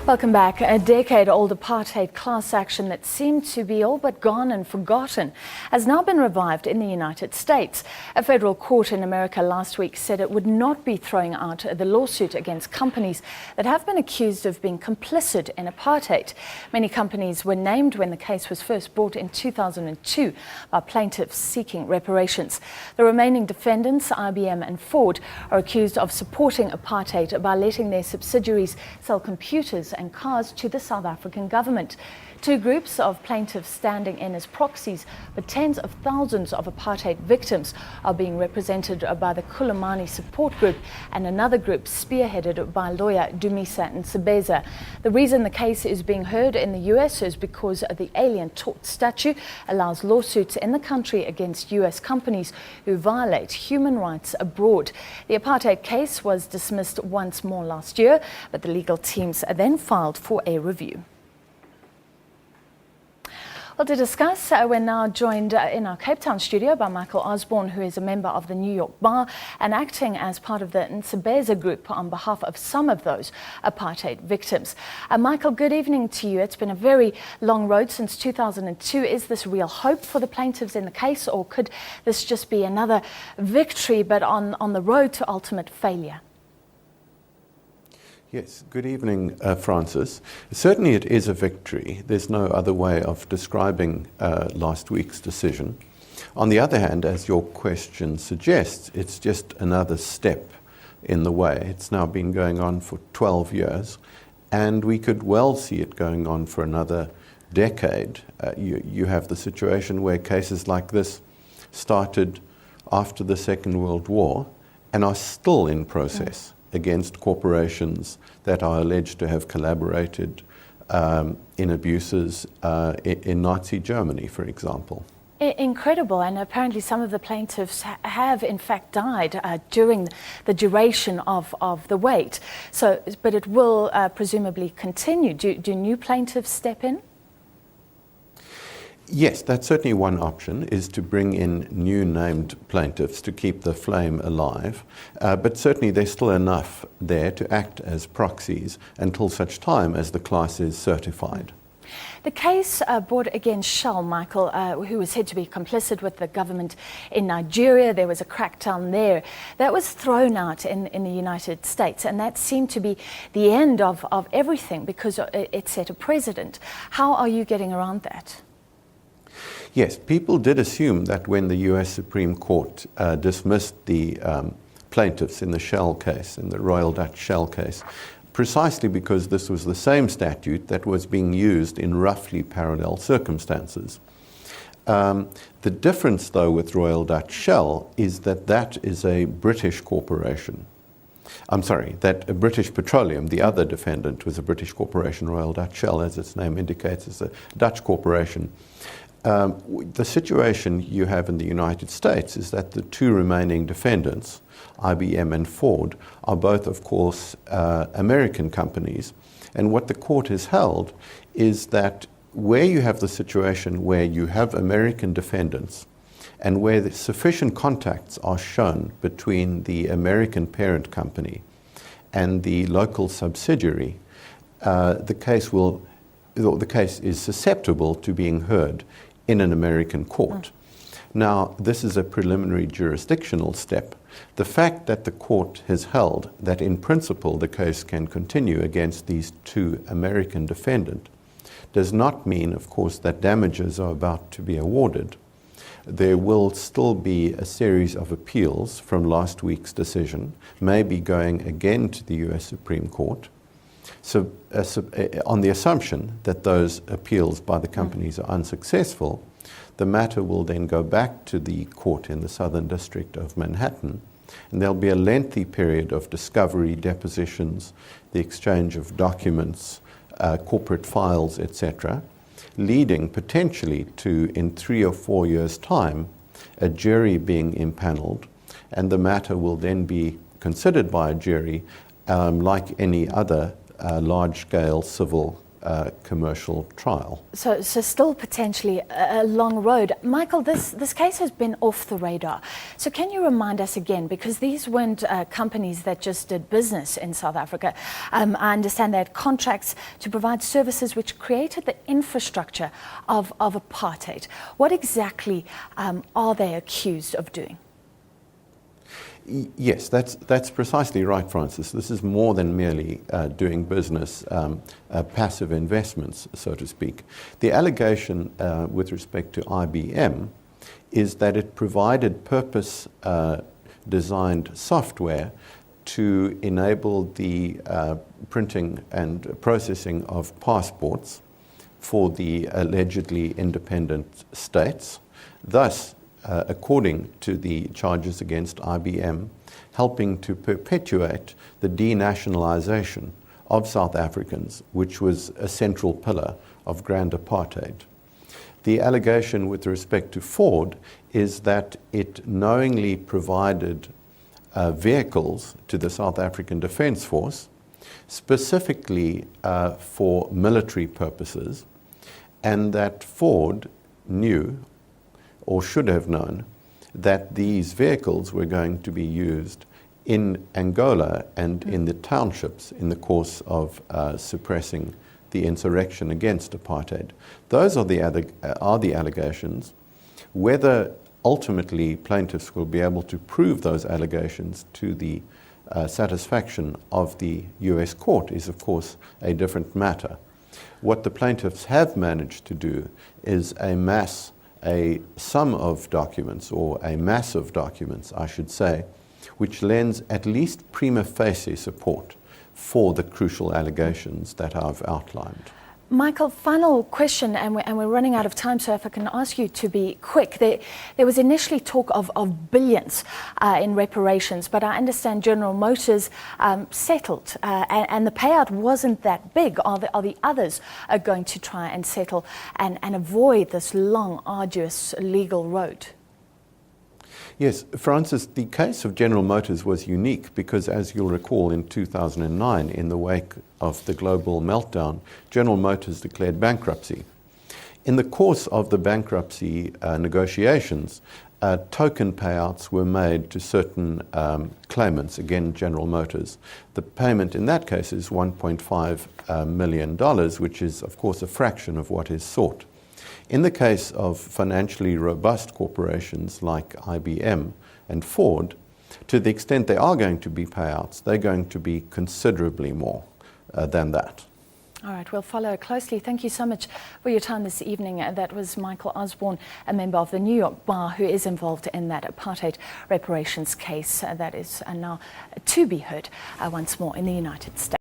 Welcome back. A decade-old apartheid class action that seemed to be all but gone and forgotten has now been revived in the United States. A federal court in America last week said it would not be throwing out the lawsuit against companies that have been accused of being complicit in apartheid. Many companies were named when the case was first brought in 2002 by plaintiffs seeking reparations. The remaining defendants, IBM and Ford, are accused of supporting apartheid by letting their subsidiaries sell computers and cars to the South African government. Two groups of plaintiffs standing in as proxies for tens of thousands of apartheid victims are being represented by the Khulumani Support Group and another group spearheaded by lawyer Dumisa Nsebeza. The reason the case is being heard in the US is because the Alien Tort Statute allows lawsuits in the country against US companies who violate human rights abroad. The apartheid case was dismissed once more last year, but the legal teams then filed for a review. Well, to discuss, we're now joined in our Cape Town studio by Michael Osborne, who is a member of the New York Bar and acting as part of the Nsebeza Group on behalf of some of those apartheid victims. Michael, good evening to you. It's been a very long road since 2002. Is this real hope for the plaintiffs in the case, or could this just be another victory but on the road to ultimate failure? Yes, good evening, Francis. Certainly it is a victory. There's no other way of describing last week's decision. On the other hand, as your question suggests, it's just another step in the way. It's now been going on for 12 years, and we could well see it going on for another decade. You have the situation where cases like this started after the Second World War and are still in process against corporations that are alleged to have collaborated in abuses in Nazi Germany, for example. Incredible, and apparently some of the plaintiffs have in fact died during the duration of the wait. So, but it will presumably continue. Do new plaintiffs step in? Yes, that's certainly one option, is to bring in new named plaintiffs to keep the flame alive. But certainly there's still enough there to act as proxies until such time as the class is certified. The case brought against Shell, Michael, who was said to be complicit with the government in Nigeria. There was a crackdown there. That was thrown out in the United States, and that seemed to be the end of everything because it set a precedent. How are you getting around that? Yes, people did assume that when the US Supreme Court dismissed the plaintiffs in the Shell case, in the Royal Dutch Shell case, precisely because this was the same statute that was being used in roughly parallel circumstances. The difference, though, with Royal Dutch Shell is that that is a British corporation. I'm sorry, that British Petroleum, the other defendant, was a British corporation. Royal Dutch Shell, as its name indicates, is a Dutch corporation. The situation you have in the United States is that the two remaining defendants, IBM and Ford, are both, of course, American companies. And what the court has held is that where you have the situation where you have American defendants and where the sufficient contacts are shown between the American parent company and the local subsidiary, the case is susceptible to being heard in an American court. Now, this is a preliminary jurisdictional step. The fact that the court has held that in principle the case can continue against these two American defendants does not mean, of course, that damages are about to be awarded. There will still be a series of appeals from last week's decision, maybe going again to the US Supreme Court. So on the assumption that those appeals by the companies are unsuccessful, the matter will then go back to the court in the Southern District of Manhattan, and there'll be a lengthy period of discovery, depositions, the exchange of documents, corporate files, etc., leading potentially to, in 3 or 4 years' time, a jury being impaneled, and the matter will then be considered by a jury like any other large-scale civil commercial trial. So still potentially a long road. Michael, this case has been off the radar. So can you remind us again, because these weren't companies that just did business in South Africa. I understand they had contracts to provide services which created the infrastructure of apartheid. What exactly are they accused of doing? Yes, that's precisely right, Francis. This is more than merely doing business, passive investments, so to speak. The allegation with respect to IBM is that it provided purpose-designed software to enable the printing and processing of passports for the allegedly independent states, thus according to the charges against IBM, helping to perpetuate the denationalization of South Africans, which was a central pillar of grand apartheid. The allegation with respect to Ford is that it knowingly provided vehicles to the South African Defence Force, specifically for military purposes, and that Ford knew or should have known that these vehicles were going to be used in Angola and in the townships in the course of suppressing the insurrection against apartheid. Those are the allegations. Whether ultimately plaintiffs will be able to prove those allegations to the satisfaction of the US court is, of course, a different matter. What the plaintiffs have managed to do is amass a sum of documents, or a mass of documents, I should say, which lends at least prima facie support for the crucial allegations that I've outlined. Michael, final question, and we're running out of time, so if I can ask you to be quick. There was initially talk of billions in reparations, but I understand General Motors settled, and the payout wasn't that big. Are the others going to try and settle and avoid this long, arduous legal road? Yes, Francis, the case of General Motors was unique because, as you'll recall, in 2009, in the wake of the global meltdown, General Motors declared bankruptcy. In the course of the bankruptcy negotiations, token payouts were made to certain claimants, again General Motors. The payment in that case is $1.5 million, which is, of course, a fraction of what is sought. In the case of financially robust corporations like IBM and Ford, to the extent there are going to be payouts, they're going to be considerably more than that. All right, we'll follow closely. Thank you so much for your time this evening. That was Michael Osborne, a member of the New York Bar, who is involved in that apartheid reparations case that is now to be heard once more in the United States.